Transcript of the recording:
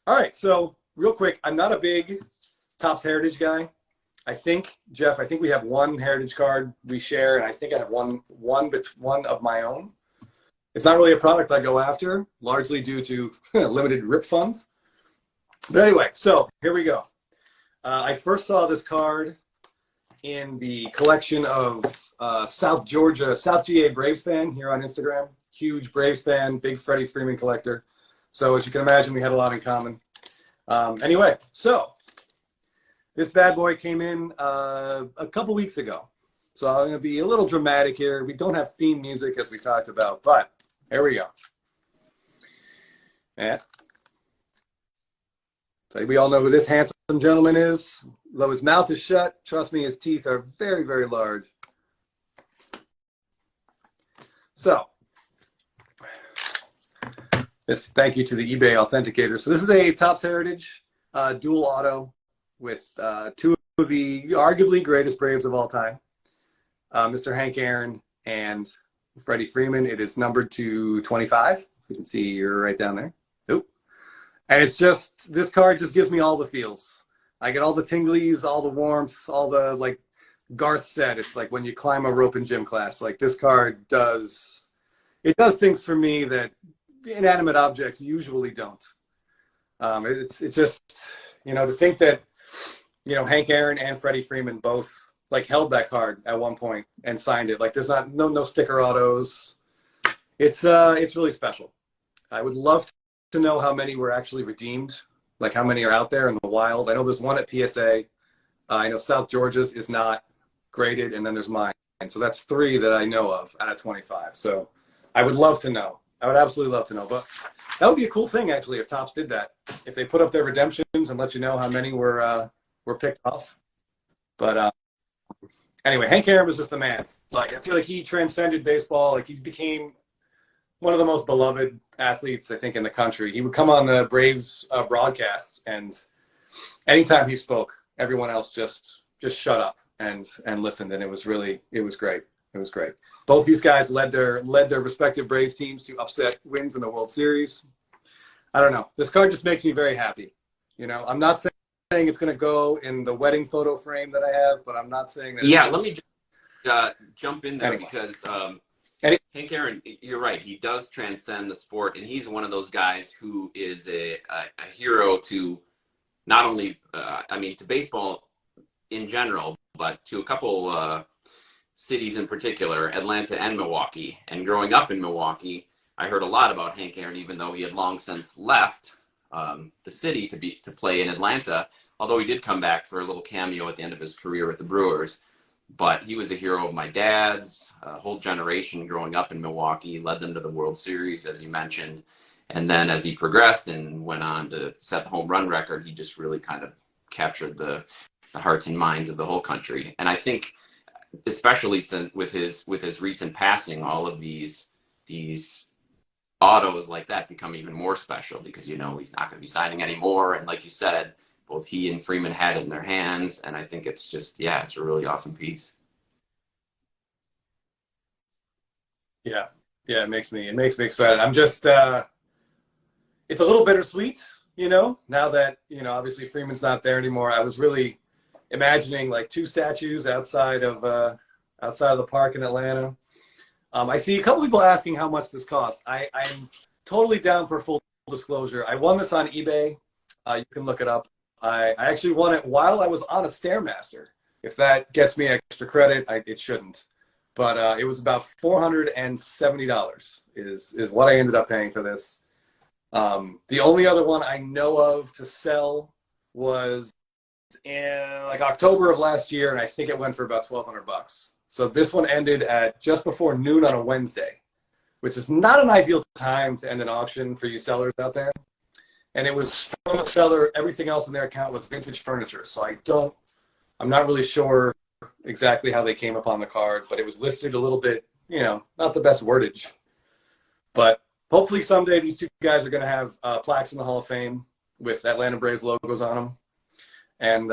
All right, so real quick, I'm not a big Topps Heritage guy. I think, Jeff, I think we have one Heritage card we share, and I think I have one of my own. It's not really a product I go after, largely due to limited rip funds. But anyway, so here we go. I first saw this card in the collection of South GA Braves fan here on Instagram. Huge Braves fan, big Freddie Freeman collector. So as you can imagine, we had a lot in common. Anyway, so this bad boy came in a couple weeks ago. So I'm going to be a little dramatic here. We don't have theme music as we talked about, but here we go. Yeah. So we all know who this handsome gentleman is. Though his mouth is shut, trust me, his teeth are very, very large. So, thank you to the eBay authenticator. So this is a Topps Heritage dual auto with two of the arguably greatest Braves of all time, Mr. Hank Aaron and Freddie Freeman. It is numbered to 25. You can see you're right down there. Oop. And it's just, this card just gives me all the feels. I get all the tinglies, all the warmth, all the, like Garth said, it's like when you climb a rope in gym class. Like this card does things for me that inanimate objects usually don't. It's just, to think that, Hank Aaron and Freddie Freeman both like held that card at one point and signed it. Like there's no sticker autos. It's really special. I would love to know how many were actually redeemed, like how many are out there in the wild. I know there's one at PSA. I know South Georgia's is not graded, and then there's mine. And so that's 3 that I know of out of 25. So I would love to know. I would absolutely love to know. But that would be a cool thing, actually, if Topps did that. If they put up their redemptions and let you know how many were picked off. But anyway, Hank Aaron was just the man. Like I feel like he transcended baseball. Like he became one of the most beloved athletes, I think, in the country. He would come on the Braves broadcasts, and anytime he spoke, everyone else just shut up and listened, and it was great. It was great. Both these guys led their respective Braves teams to upset wins in the World Series. I don't know. This card just makes me very happy. I'm not saying it's going to go in the wedding photo frame that I have, but I'm not saying that. Yeah, let me jump in there anyway. Because Hank Aaron, you're right. He does transcend the sport, and he's one of those guys who is a hero to not only, to baseball in general, but to a couple cities in particular, Atlanta and Milwaukee. And growing up in Milwaukee, I heard a lot about Hank Aaron, even though he had long since left the city to play in Atlanta, although he did come back for a little cameo at the end of his career with the Brewers. But he was a hero of my dad's, whole generation growing up in Milwaukee, led them to the World Series, as you mentioned. And then as he progressed and went on to set the home run record, he just really kind of captured the hearts and minds of the whole country. And I think, especially since with his recent passing, all of these autos like that become even more special because, he's not going to be signing anymore. And like you said, both he and Freeman had it in their hands, and I think it's just, it's a really awesome piece. Yeah, it makes me excited. I'm just, it's a little bittersweet, now that, obviously Freeman's not there anymore. I was really imagining like 2 statues outside of the park in Atlanta. I see a couple people asking how much this cost. I'm totally down for full disclosure. I won this on eBay. You can look it up. I actually won it while I was on a Stairmaster. If that gets me extra credit, it shouldn't. But it was about $470 is what I ended up paying for this. The only other one I know of to sell was in like October of last year, and I think it went for about $1,200. So this one ended at just before noon on a Wednesday, which is not an ideal time to end an auction for you sellers out there. And it was from a seller. Everything else in their account was vintage furniture. So I'm not really sure exactly how they came upon the card, but it was listed a little bit, not the best wordage. But hopefully someday these 2 guys are going to have plaques in the Hall of Fame with Atlanta Braves logos on them. And